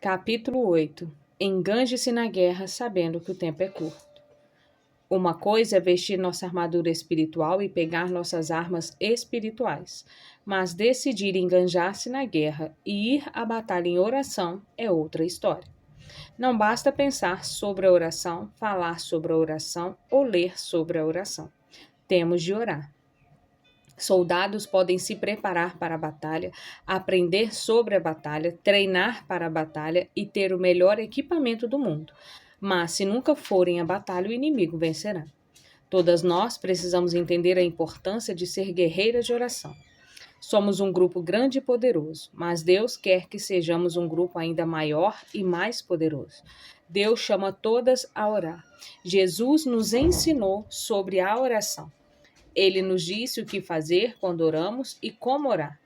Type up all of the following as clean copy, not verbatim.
Capítulo 8. Enganje-se na guerra sabendo que o tempo é curto. Uma coisa é vestir nossa armadura espiritual e pegar nossas armas espirituais, mas decidir enganjar-se na guerra e ir à batalha em oração é outra história. Não basta pensar sobre a oração, falar sobre a oração ou ler sobre a oração. Temos de orar. Soldados podem se preparar para a batalha, aprender sobre a batalha, treinar para a batalha e ter o melhor equipamento do mundo. Mas se nunca forem à batalha, o inimigo vencerá. Todas nós precisamos entender a importância de ser guerreiras de oração. Somos um grupo grande e poderoso, mas Deus quer que sejamos um grupo ainda maior e mais poderoso. Deus chama todas a orar. Jesus nos ensinou sobre a oração. Ele nos disse o que fazer quando oramos e como orar.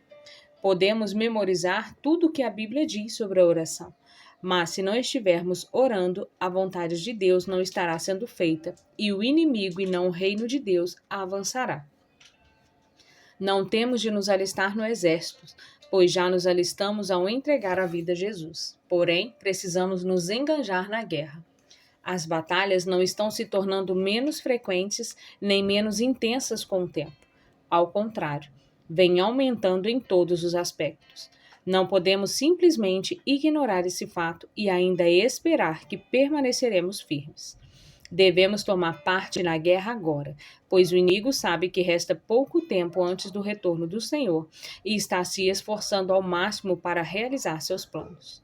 Podemos memorizar tudo o que a Bíblia diz sobre a oração, mas se não estivermos orando, a vontade de Deus não estará sendo feita e o inimigo e não o reino de Deus avançará. Não temos de nos alistar no exército, pois já nos alistamos ao entregar a vida a Jesus. Porém, precisamos nos engajar na guerra. As batalhas não estão se tornando menos frequentes nem menos intensas com o tempo. Ao contrário, vem aumentando em todos os aspectos. Não podemos simplesmente ignorar esse fato e ainda esperar que permaneceremos firmes. Devemos tomar parte na guerra agora, pois o inimigo sabe que resta pouco tempo antes do retorno do Senhor e está se esforçando ao máximo para realizar seus planos.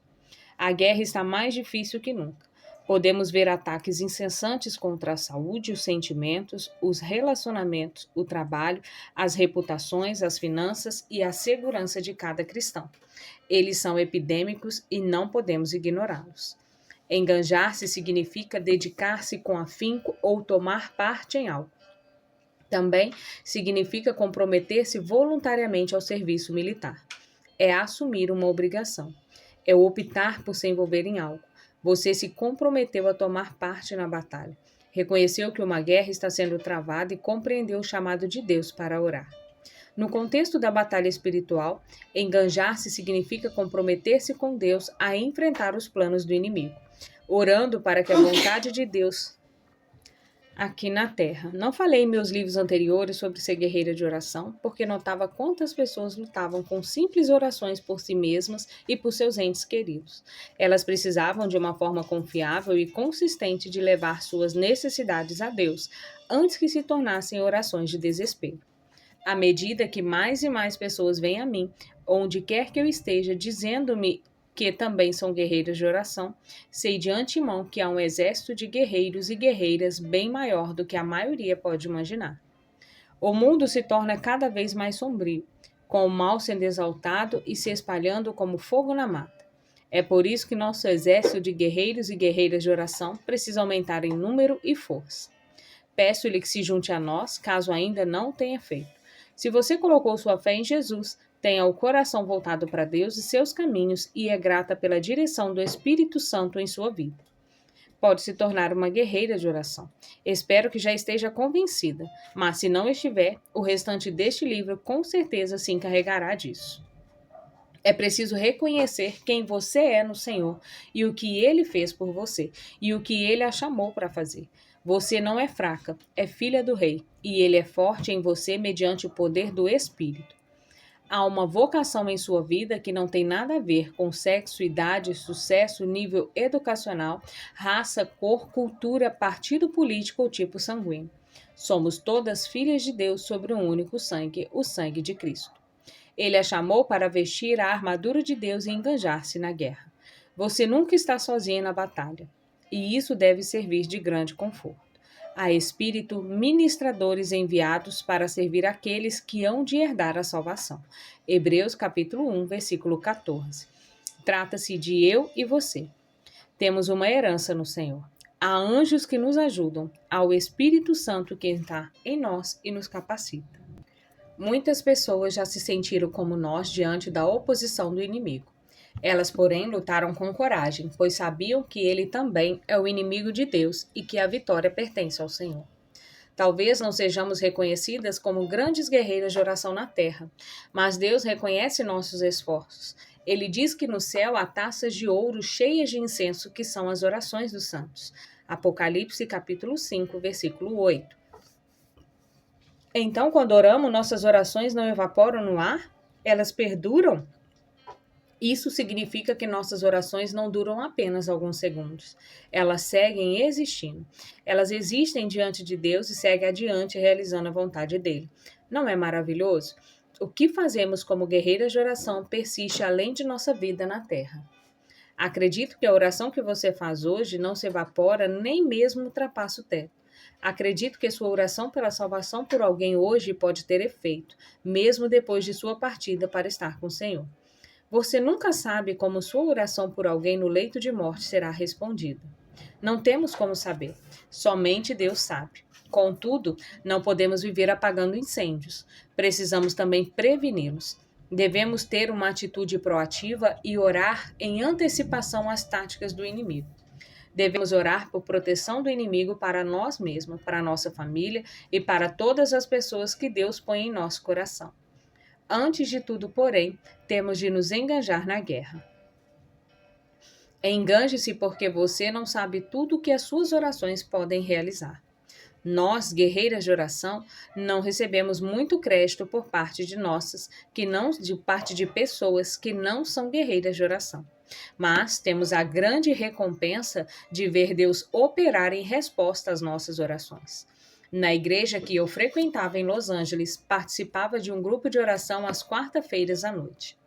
A guerra está mais difícil que nunca. Podemos ver ataques incessantes contra a saúde, os sentimentos, os relacionamentos, o trabalho, as reputações, as finanças e a segurança de cada cristão. Eles são epidêmicos e não podemos ignorá-los. Enganjar-se significa dedicar-se com afinco ou tomar parte em algo. Também significa comprometer-se voluntariamente ao serviço militar. É assumir uma obrigação. É optar por se envolver em algo. Você se comprometeu a tomar parte na batalha. Reconheceu que uma guerra está sendo travada e compreendeu o chamado de Deus para orar. No contexto da batalha espiritual, enganjar-se significa comprometer-se com Deus a enfrentar os planos do inimigo, orando para que a vontade de Deus aqui na Terra. Não falei em meus livros anteriores sobre ser guerreira de oração, porque notava quantas pessoas lutavam com simples orações por si mesmas e por seus entes queridos. Elas precisavam de uma forma confiável e consistente de levar suas necessidades a Deus, antes que se tornassem orações de desespero. À medida que mais e mais pessoas vêm a mim, onde quer que eu esteja, dizendo-me que também são guerreiras de oração, sei de antemão que há um exército de guerreiros e guerreiras bem maior do que a maioria pode imaginar. O mundo se torna cada vez mais sombrio, com o mal sendo exaltado e se espalhando como fogo na mata. É por isso que nosso exército de guerreiros e guerreiras de oração precisa aumentar em número e força. Peço-lhe que se junte a nós, caso ainda não tenha feito. Se você colocou sua fé em Jesus, tenha o coração voltado para Deus e seus caminhos e é grata pela direção do Espírito Santo em sua vida. Pode se tornar uma guerreira de oração. Espero que já esteja convencida, mas se não estiver, o restante deste livro com certeza se encarregará disso. É preciso reconhecer quem você é no Senhor e o que Ele fez por você e o que Ele a chamou para fazer. Você não é fraca, é filha do Rei, e Ele é forte em você mediante o poder do Espírito. Há uma vocação em sua vida que não tem nada a ver com sexo, idade, sucesso, nível educacional, raça, cor, cultura, partido político ou tipo sanguíneo. Somos todas filhas de Deus sobre um único sangue, o sangue de Cristo. Ele a chamou para vestir a armadura de Deus e enganjar-se na guerra. Você nunca está sozinha na batalha, e isso deve servir de grande conforto. Há espírito ministradores enviados para servir aqueles que hão de herdar a salvação. Hebreus capítulo 1, versículo 14. Trata-se de eu e você. Temos uma herança no Senhor. Há anjos que nos ajudam, há o Espírito Santo que está em nós e nos capacita. Muitas pessoas já se sentiram como nós diante da oposição do inimigo. Elas, porém, lutaram com coragem, pois sabiam que ele também é o inimigo de Deus e que a vitória pertence ao Senhor. Talvez não sejamos reconhecidas como grandes guerreiras de oração na terra, mas Deus reconhece nossos esforços. Ele diz que no céu há taças de ouro cheias de incenso, que são as orações dos santos. Apocalipse capítulo 5, versículo 8. Então, quando oramos, nossas orações não evaporam no ar? Elas perduram? Isso significa que nossas orações não duram apenas alguns segundos. Elas seguem existindo. Elas existem diante de Deus e seguem adiante realizando a vontade dele. Não é maravilhoso? O que fazemos como guerreiras de oração persiste além de nossa vida na terra. Acredito que a oração que você faz hoje não se evapora nem mesmo ultrapassa o teto. Acredito que sua oração pela salvação por alguém hoje pode ter efeito, mesmo depois de sua partida para estar com o Senhor. Você nunca sabe como sua oração por alguém no leito de morte será respondida. Não temos como saber. Somente Deus sabe. Contudo, não podemos viver apagando incêndios. Precisamos também preveni-los. Devemos ter uma atitude proativa e orar em antecipação às táticas do inimigo. Devemos orar por proteção do inimigo para nós mesmos, para nossa família e para todas as pessoas que Deus põe em nosso coração. Antes de tudo, porém, temos de nos engajar na guerra. Enganje-se porque você não sabe tudo o que as suas orações podem realizar. Nós, guerreiras de oração, não recebemos muito crédito por parte de parte de pessoas que não são guerreiras de oração. Mas temos a grande recompensa de ver Deus operar em resposta às nossas orações. Na igreja que eu frequentava em Los Angeles, participava de um grupo de oração às quarta-feiras à noite.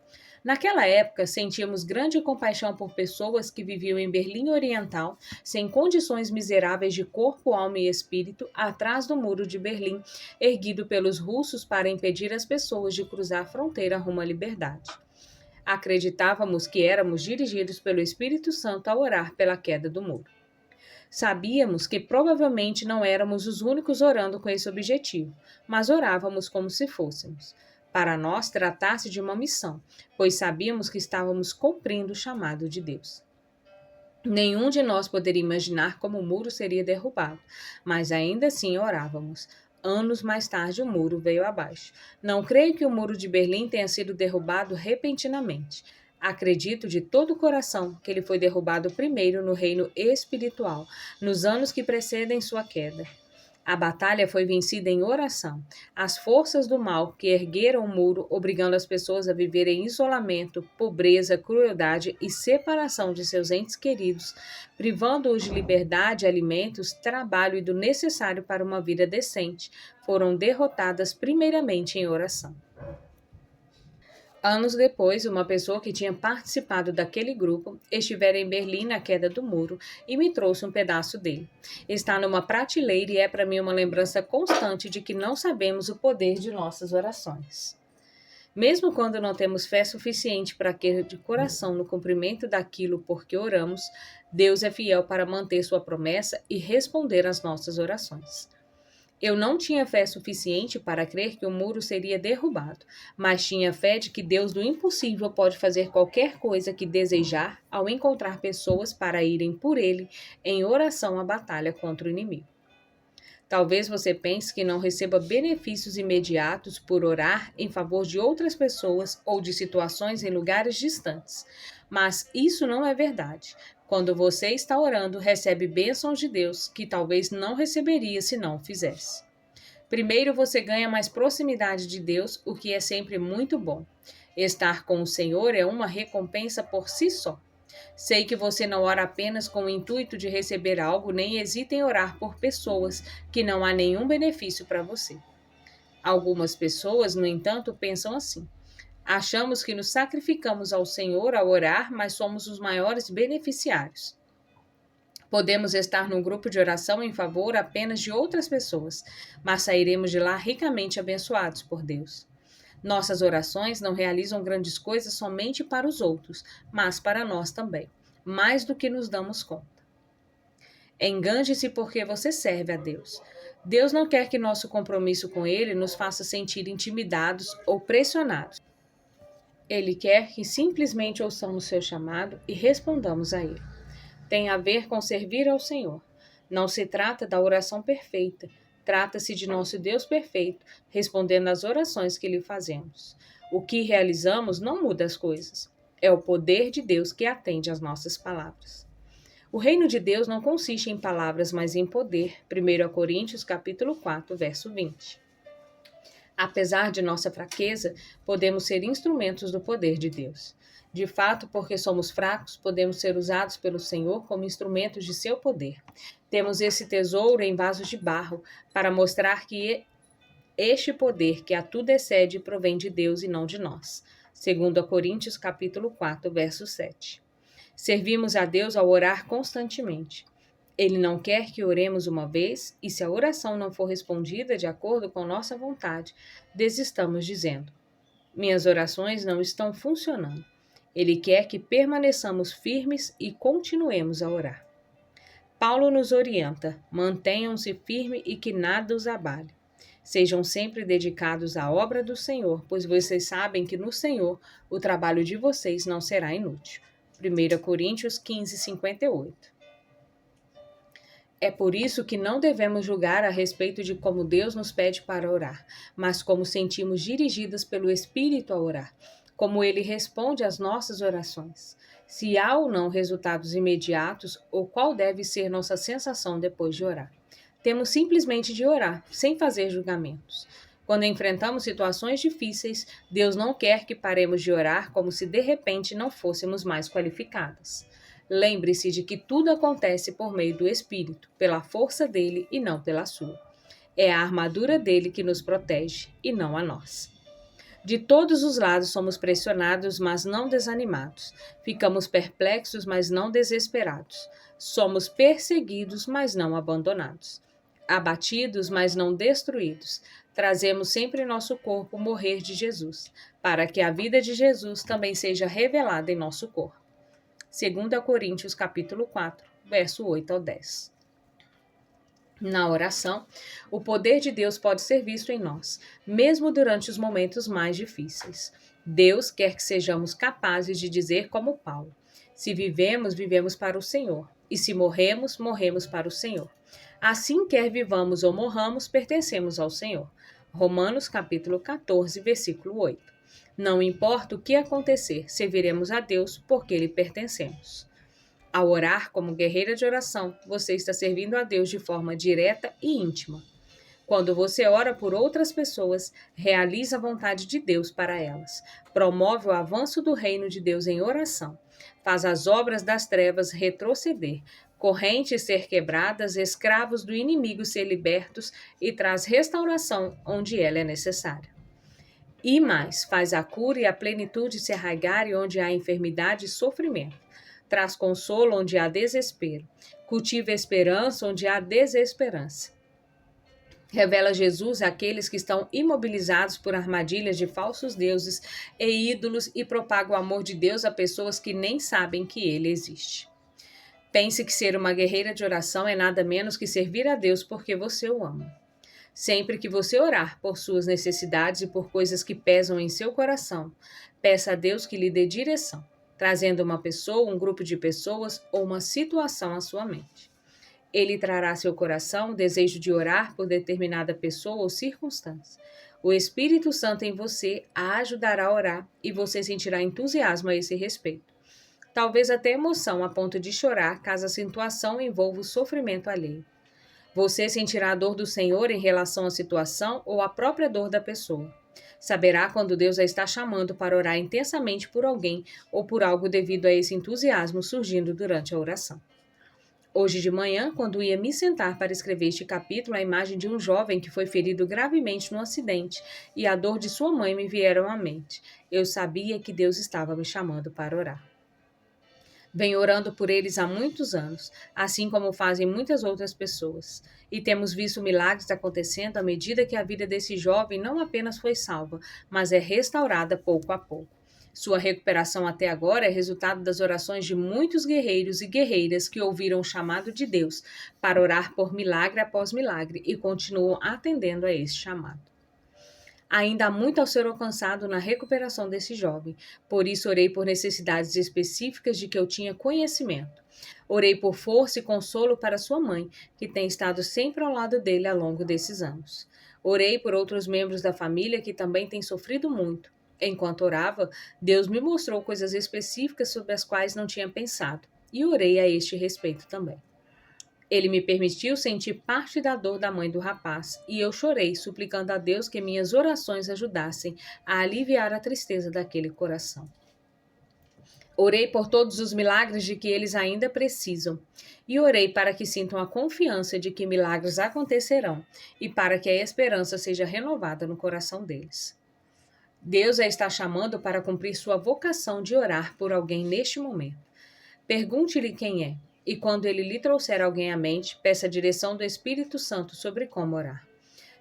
Naquela época, sentíamos grande compaixão por pessoas que viviam em Berlim Oriental, sem condições miseráveis de corpo, alma e espírito, atrás do muro de Berlim, erguido pelos russos para impedir as pessoas de cruzar a fronteira rumo à liberdade. Acreditávamos que éramos dirigidos pelo Espírito Santo a orar pela queda do muro. Sabíamos que provavelmente não éramos os únicos orando com esse objetivo, mas orávamos como se fôssemos. Para nós, tratasse de uma missão, pois sabíamos que estávamos cumprindo o chamado de Deus. Nenhum de nós poderia imaginar como o muro seria derrubado, mas ainda assim orávamos. Anos mais tarde, o muro veio abaixo. Não creio que o muro de Berlim tenha sido derrubado repentinamente. Acredito de todo o coração que ele foi derrubado primeiro no reino espiritual, nos anos que precedem sua queda. A batalha foi vencida em oração. As forças do mal que ergueram o muro, obrigando as pessoas a viver em isolamento, pobreza, crueldade e separação de seus entes queridos, privando-os de liberdade, alimentos, trabalho e do necessário para uma vida decente, foram derrotadas primeiramente em oração. Anos depois, uma pessoa que tinha participado daquele grupo estivera em Berlim na queda do muro e me trouxe um pedaço dele. Está numa prateleira e é para mim uma lembrança constante de que não sabemos o poder de nossas orações. Mesmo quando não temos fé suficiente para crer de coração no cumprimento daquilo por que oramos, Deus é fiel para manter sua promessa e responder às nossas orações. Eu não tinha fé suficiente para crer que o muro seria derrubado, mas tinha fé de que Deus do impossível pode fazer qualquer coisa que desejar ao encontrar pessoas para irem por ele em oração à batalha contra o inimigo. Talvez você pense que não receba benefícios imediatos por orar em favor de outras pessoas ou de situações em lugares distantes, mas isso não é verdade. Quando você está orando, recebe bênçãos de Deus que talvez não receberia se não o fizesse. Primeiro, você ganha mais proximidade de Deus, o que é sempre muito bom. Estar com o Senhor é uma recompensa por si só. Sei que você não ora apenas com o intuito de receber algo, nem hesita em orar por pessoas que não há nenhum benefício para você. Algumas pessoas, no entanto, pensam assim. Achamos que nos sacrificamos ao Senhor ao orar, mas somos os maiores beneficiários. Podemos estar num grupo de oração em favor apenas de outras pessoas, mas sairemos de lá ricamente abençoados por Deus. Nossas orações não realizam grandes coisas somente para os outros, mas para nós também, mais do que nos damos conta. Engane-se porque você serve a Deus. Deus não quer que nosso compromisso com Ele nos faça sentir intimidados ou pressionados. Ele quer que simplesmente ouçamos seu chamado e respondamos a ele. Tem a ver com servir ao Senhor. Não se trata da oração perfeita, Trata-se de nosso Deus perfeito, respondendo às orações que lhe fazemos. O que realizamos não muda as coisas. É o poder de Deus que atende às nossas palavras. O reino de Deus não consiste em palavras, mas em poder. 1 Coríntios capítulo 4, verso 20. Apesar de nossa fraqueza, podemos ser instrumentos do poder de Deus. De fato, porque somos fracos, podemos ser usados pelo Senhor como instrumentos de seu poder. Temos esse tesouro em vasos de barro para mostrar que este poder que a tudo excede provém de Deus e não de nós. 2 Coríntios capítulo 4, verso 7. Servimos a Deus ao orar constantemente. Ele não quer que oremos uma vez, e se a oração não for respondida de acordo com nossa vontade, desistamos dizendo: minhas orações não estão funcionando. Ele quer que permaneçamos firmes e continuemos a orar. Paulo nos orienta: mantenham-se firmes e que nada os abale. Sejam sempre dedicados à obra do Senhor, pois vocês sabem que no Senhor o trabalho de vocês não será inútil. 1 Coríntios 15, 58. É por isso que não devemos julgar a respeito de como Deus nos pede para orar, mas como sentimos dirigidas pelo Espírito a orar, como Ele responde às nossas orações. Se há ou não resultados imediatos, ou qual deve ser nossa sensação depois de orar. Temos simplesmente de orar, sem fazer julgamentos. Quando enfrentamos situações difíceis, Deus não quer que paremos de orar como se de repente não fôssemos mais qualificadas. Lembre-se de que tudo acontece por meio do Espírito, pela força dele e não pela sua. É a armadura dele que nos protege e não a nós. De todos os lados somos pressionados, mas não desanimados. Ficamos perplexos, mas não desesperados. Somos perseguidos, mas não abandonados. Abatidos, mas não destruídos. Trazemos sempre em nosso corpo o morrer de Jesus, para que a vida de Jesus também seja revelada em nosso corpo. 2 Coríntios capítulo 4, verso 8 ao 10. Na oração, o poder de Deus pode ser visto em nós, mesmo durante os momentos mais difíceis. Deus quer que sejamos capazes de dizer como Paulo: se vivemos, vivemos para o Senhor, e se morremos, morremos para o Senhor. Assim, quer vivamos ou morramos, pertencemos ao Senhor. Romanos capítulo 14, versículo 8. Não importa o que acontecer, serviremos a Deus porque lhe pertencemos. Ao orar como guerreira de oração, você está servindo a Deus de forma direta e íntima. Quando você ora por outras pessoas, realiza a vontade de Deus para elas, promove o avanço do reino de Deus em oração, faz as obras das trevas retroceder, correntes ser quebradas, escravos do inimigo ser libertos e traz restauração onde ela é necessária. E mais, faz a cura e a plenitude se arraigarem onde há enfermidade e sofrimento. Traz consolo onde há desespero. Cultiva esperança onde há desesperança. Revela Jesus àqueles que estão imobilizados por armadilhas de falsos deuses e ídolos e propaga o amor de Deus a pessoas que nem sabem que ele existe. Pense que ser uma guerreira de oração é nada menos que servir a Deus porque você o ama. Sempre que você orar por suas necessidades e por coisas que pesam em seu coração, peça a Deus que lhe dê direção, trazendo uma pessoa, um grupo de pessoas ou uma situação à sua mente. Ele trará ao seu coração o desejo de orar por determinada pessoa ou circunstância. O Espírito Santo em você a ajudará a orar e você sentirá entusiasmo a esse respeito. Talvez até emoção a ponto de chorar caso a situação envolva o sofrimento alheio. Você sentirá a dor do Senhor em relação à situação ou a própria dor da pessoa. Saberá quando Deus a está chamando para orar intensamente por alguém ou por algo devido a esse entusiasmo surgindo durante a oração. Hoje de manhã, quando ia me sentar para escrever este capítulo, a imagem de um jovem que foi ferido gravemente num acidente e a dor de sua mãe me vieram à mente. Eu sabia que Deus estava me chamando para orar. Venho orando por eles há muitos anos, assim como fazem muitas outras pessoas. E temos visto milagres acontecendo à medida que a vida desse jovem não apenas foi salva, mas é restaurada pouco a pouco. Sua recuperação até agora é resultado das orações de muitos guerreiros e guerreiras que ouviram o chamado de Deus para orar por milagre após milagre e continuam atendendo a esse chamado. Ainda há muito a ser alcançado na recuperação desse jovem, por isso orei por necessidades específicas de que eu tinha conhecimento. Orei por força e consolo para sua mãe, que tem estado sempre ao lado dele ao longo desses anos. Orei por outros membros da família que também têm sofrido muito. Enquanto orava, Deus me mostrou coisas específicas sobre as quais não tinha pensado, e orei a este respeito também. Ele me permitiu sentir parte da dor da mãe do rapaz, e eu chorei, suplicando a Deus que minhas orações ajudassem a aliviar a tristeza daquele coração. Orei por todos os milagres de que eles ainda precisam, e orei para que sintam a confiança de que milagres acontecerão e para que a esperança seja renovada no coração deles. Deus a está chamando para cumprir sua vocação de orar por alguém neste momento. Pergunte-lhe quem é, e quando ele lhe trouxer alguém à mente, peça a direção do Espírito Santo sobre como orar.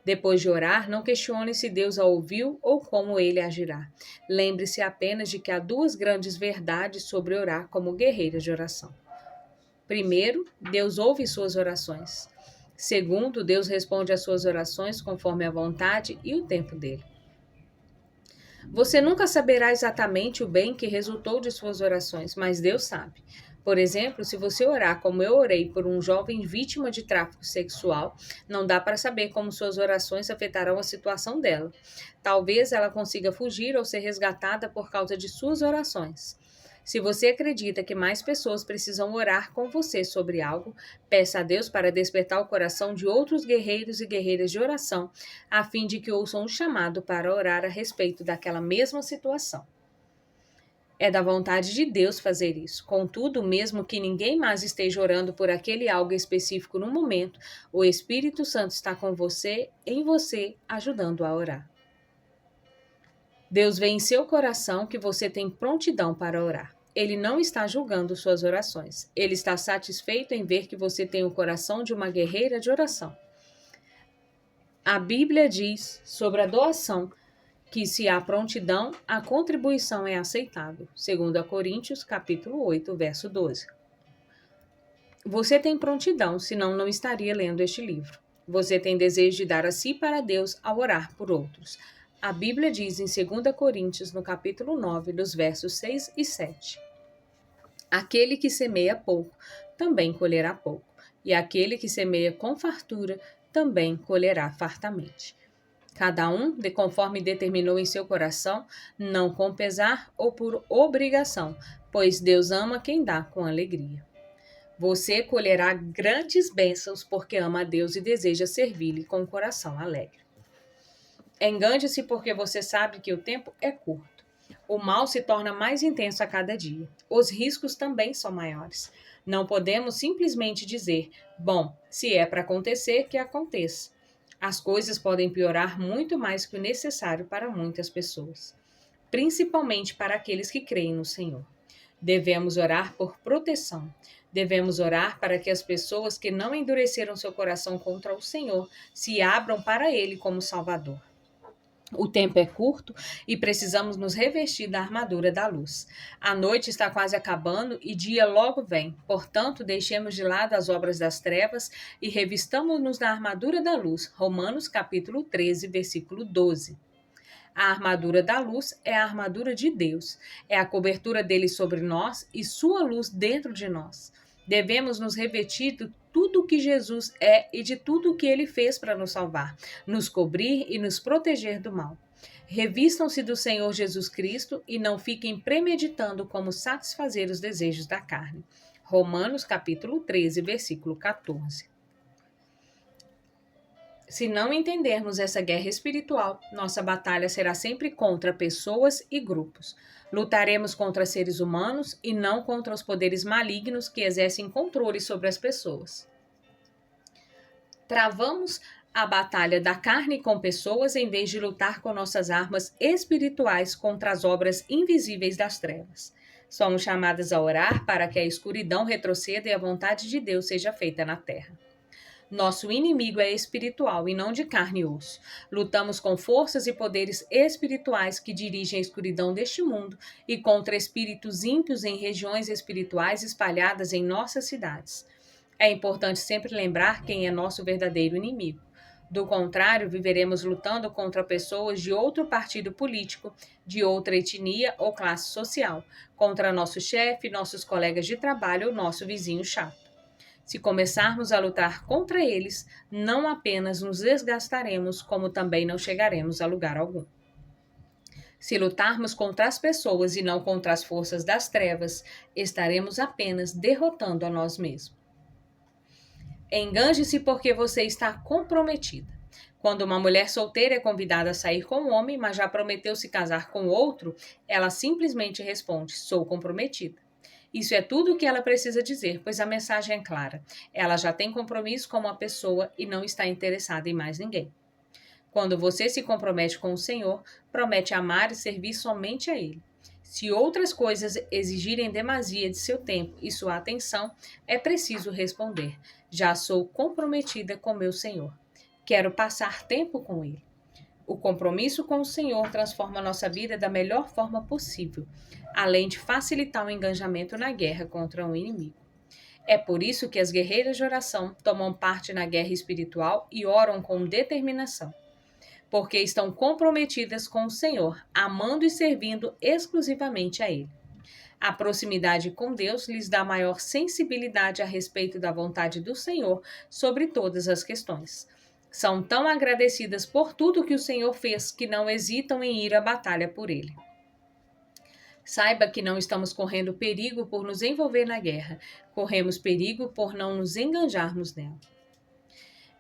Depois de orar, não questione se Deus a ouviu ou como ele agirá. Lembre-se apenas de que há duas grandes verdades sobre orar como guerreiras de oração. Primeiro, Deus ouve suas orações. Segundo, Deus responde às suas orações conforme a vontade e o tempo dele. Você nunca saberá exatamente o bem que resultou de suas orações, mas Deus sabe. Por exemplo, se você orar como eu orei por um jovem vítima de tráfico sexual, não dá para saber como suas orações afetarão a situação dela. Talvez ela consiga fugir ou ser resgatada por causa de suas orações. Se você acredita que mais pessoas precisam orar com você sobre algo, peça a Deus para despertar o coração de outros guerreiros e guerreiras de oração, a fim de que ouçam o chamado para orar a respeito daquela mesma situação. É da vontade de Deus fazer isso. Contudo, mesmo que ninguém mais esteja orando por aquele algo específico no momento, o Espírito Santo está com você, em você, ajudando a orar. Deus vê em seu coração que você tem prontidão para orar. Ele não está julgando suas orações. Ele está satisfeito em ver que você tem o coração de uma guerreira de oração. A Bíblia diz sobre a doação que se há prontidão, a contribuição é aceitável. 2 Coríntios, capítulo 8, verso 12. Você tem prontidão, senão não estaria lendo este livro. Você tem desejo de dar a si para Deus ao orar por outros. A Bíblia diz em 2 Coríntios, no capítulo 9, dos versos 6 e 7. Aquele que semeia pouco, também colherá pouco. E aquele que semeia com fartura, também colherá fartamente. Cada um, conforme determinou em seu coração, não com pesar ou por obrigação, pois Deus ama quem dá com alegria. Você colherá grandes bênçãos porque ama a Deus e deseja servir-lhe com o coração alegre. Engane-se porque você sabe que o tempo é curto. O mal se torna mais intenso a cada dia. Os riscos também são maiores. Não podemos simplesmente dizer, bom, se é para acontecer, que aconteça. As coisas podem piorar muito mais que o necessário para muitas pessoas, principalmente para aqueles que creem no Senhor. Devemos orar por proteção. Devemos orar para que as pessoas que não endureceram seu coração contra o Senhor se abram para Ele como Salvador. O tempo é curto e precisamos nos revestir da armadura da luz. A noite está quase acabando e dia logo vem. Portanto, deixemos de lado as obras das trevas e revistamo-nos da armadura da luz. Romanos capítulo 13, versículo 12. A armadura da luz é a armadura de Deus. É a cobertura dele sobre nós e sua luz dentro de nós. Devemos nos revestir de tudo o que Jesus é e de tudo o que ele fez para nos salvar, nos cobrir e nos proteger do mal. Revistam-se do Senhor Jesus Cristo e não fiquem premeditando como satisfazer os desejos da carne. Romanos capítulo 13, versículo 14. Se não entendermos essa guerra espiritual, nossa batalha será sempre contra pessoas e grupos. Lutaremos contra seres humanos e não contra os poderes malignos que exercem controle sobre as pessoas. Travamos a batalha da carne com pessoas em vez de lutar com nossas armas espirituais contra as obras invisíveis das trevas. Somos chamadas a orar para que a escuridão retroceda e a vontade de Deus seja feita na terra. Nosso inimigo é espiritual e não de carne e osso. Lutamos com forças e poderes espirituais que dirigem a escuridão deste mundo e contra espíritos ímpios em regiões espirituais espalhadas em nossas cidades. É importante sempre lembrar quem é nosso verdadeiro inimigo. Do contrário, viveremos lutando contra pessoas de outro partido político, de outra etnia ou classe social, contra nosso chefe, nossos colegas de trabalho ou nosso vizinho chato. Se começarmos a lutar contra eles, não apenas nos desgastaremos, como também não chegaremos a lugar algum. Se lutarmos contra as pessoas e não contra as forças das trevas, estaremos apenas derrotando a nós mesmos. Engane-se porque você está comprometida. Quando uma mulher solteira é convidada a sair com um homem, mas já prometeu se casar com outro, ela simplesmente responde: sou comprometida. Isso é tudo o que ela precisa dizer, pois a mensagem é clara. Ela já tem compromisso com uma pessoa e não está interessada em mais ninguém. Quando você se compromete com o Senhor, promete amar e servir somente a Ele. Se outras coisas exigirem demasia de seu tempo e sua atenção, é preciso responder: já sou comprometida com meu Senhor. Quero passar tempo com Ele. O compromisso com o Senhor transforma nossa vida da melhor forma possível, além de facilitar o engajamento na guerra contra o inimigo. É por isso que as guerreiras de oração tomam parte na guerra espiritual e oram com determinação, porque estão comprometidas com o Senhor, amando e servindo exclusivamente a Ele. A proximidade com Deus lhes dá maior sensibilidade a respeito da vontade do Senhor sobre todas as questões. São tão agradecidas por tudo que o Senhor fez que não hesitam em ir à batalha por Ele. Saiba que não estamos correndo perigo por nos envolver na guerra, corremos perigo por não nos enganjarmos nela.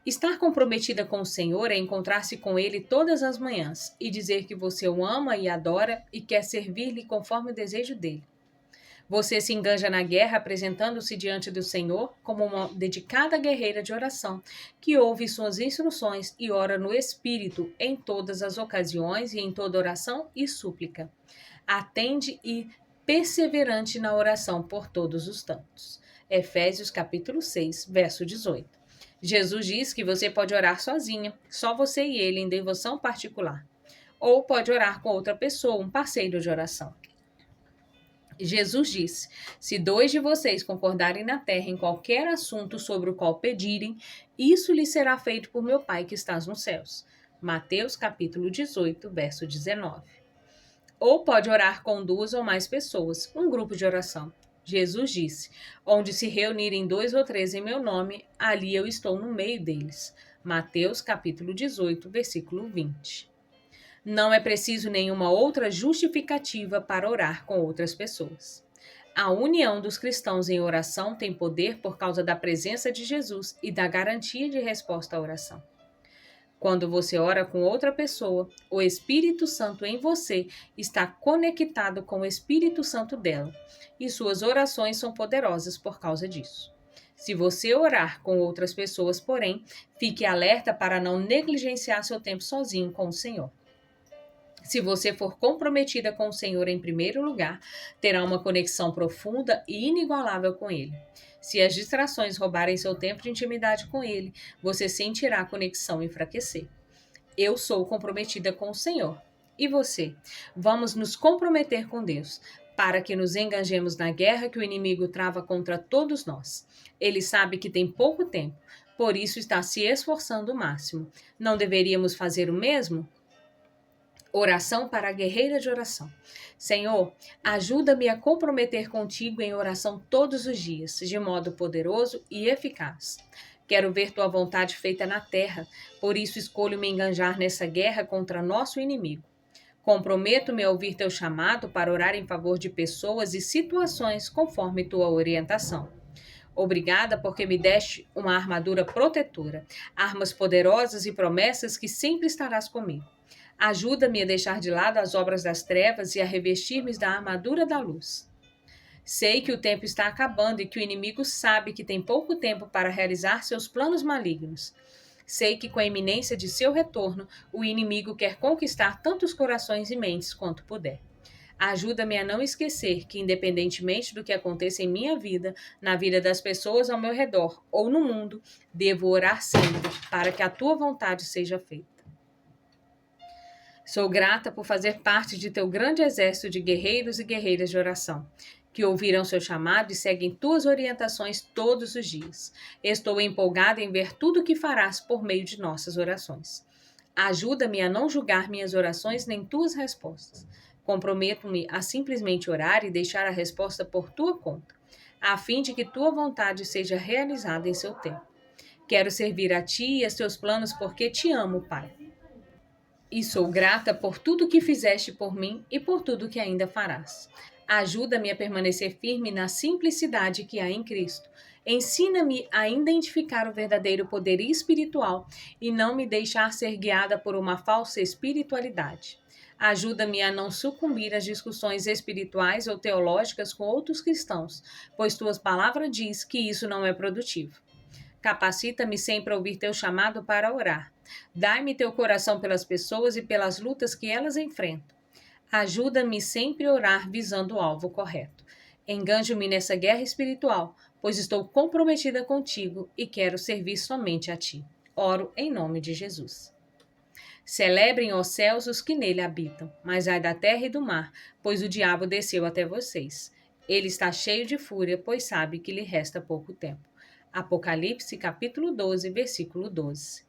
Estar comprometida com o Senhor é encontrar-se com Ele todas as manhãs e dizer que você o ama e adora e quer servir-lhe conforme o desejo dele. Você se enganja na guerra apresentando-se diante do Senhor como uma dedicada guerreira de oração, que ouve suas instruções e ora no Espírito em todas as ocasiões e em toda oração e súplica. Atende e perseverante na oração por todos os tantos. Efésios capítulo 6, verso 18. Jesus diz que você pode orar sozinha, só você e ele em devoção particular. Ou pode orar com outra pessoa, um parceiro de oração. Jesus disse: se 2 de vocês concordarem na terra em qualquer assunto sobre o qual pedirem, isso lhe será feito por meu Pai que estás nos céus. Mateus capítulo 18, verso 19. Ou pode orar com 2 ou mais pessoas, um grupo de oração. Jesus disse: onde se reunirem 2 ou 3 em meu nome, ali eu estou no meio deles. Mateus capítulo 18, versículo 20. Não é preciso nenhuma outra justificativa para orar com outras pessoas. A união dos cristãos em oração tem poder por causa da presença de Jesus e da garantia de resposta à oração. Quando você ora com outra pessoa, o Espírito Santo em você está conectado com o Espírito Santo dela, e suas orações são poderosas por causa disso. Se você orar com outras pessoas, porém, fique alerta para não negligenciar seu tempo sozinho com o Senhor. Se você for comprometida com o Senhor em primeiro lugar, terá uma conexão profunda e inigualável com Ele. Se as distrações roubarem seu tempo de intimidade com Ele, você sentirá a conexão enfraquecer. Eu sou comprometida com o Senhor. E você? Vamos nos comprometer com Deus, para que nos engajemos na guerra que o inimigo trava contra todos nós. Ele sabe que tem pouco tempo, por isso está se esforçando o máximo. Não deveríamos fazer o mesmo? Oração para a guerreira de oração. Senhor, ajuda-me a comprometer contigo em oração todos os dias, de modo poderoso e eficaz. Quero ver tua vontade feita na terra, por isso escolho me enganjar nessa guerra contra nosso inimigo. Comprometo-me a ouvir teu chamado para orar em favor de pessoas e situações conforme tua orientação. Obrigada porque me deste uma armadura protetora, armas poderosas e promessas que sempre estarás comigo. Ajuda-me a deixar de lado as obras das trevas e a revestir-me da armadura da luz. Sei que o tempo está acabando e que o inimigo sabe que tem pouco tempo para realizar seus planos malignos. Sei que com a iminência de seu retorno, o inimigo quer conquistar tantos corações e mentes quanto puder. Ajuda-me a não esquecer que, independentemente do que aconteça em minha vida, na vida das pessoas ao meu redor ou no mundo, devo orar sempre para que a tua vontade seja feita. Sou grata por fazer parte de teu grande exército de guerreiros e guerreiras de oração. que ouviram seu chamado e seguem tuas orientações todos os dias. Estou empolgada em ver tudo o que farás por meio de nossas orações. Ajuda-me a não julgar minhas orações nem tuas respostas. Comprometo-me a simplesmente orar e deixar a resposta por tua conta, a fim de que tua vontade seja realizada em seu tempo. Quero servir a ti e a teus planos porque te amo, Pai. E sou grata por tudo que fizeste por mim e por tudo que ainda farás. Ajuda-me a permanecer firme na simplicidade que há em Cristo. Ensina-me a identificar o verdadeiro poder espiritual e não me deixar ser guiada por uma falsa espiritualidade. Ajuda-me a não sucumbir às discussões espirituais ou teológicas com outros cristãos, pois tuas palavras diz que isso não é produtivo. Capacita-me sempre a ouvir teu chamado para orar. Dai-me teu coração pelas pessoas e pelas lutas que elas enfrentam. Ajuda-me sempre a orar visando o alvo correto. Enganjo-me nessa guerra espiritual, pois estou comprometida contigo e quero servir somente a ti. Oro em nome de Jesus. Celebrem, ó céus, os que nele habitam, mas ai da terra e do mar, pois o diabo desceu até vocês. Ele está cheio de fúria, pois sabe que lhe resta pouco tempo. Apocalipse, capítulo 12, versículo 12.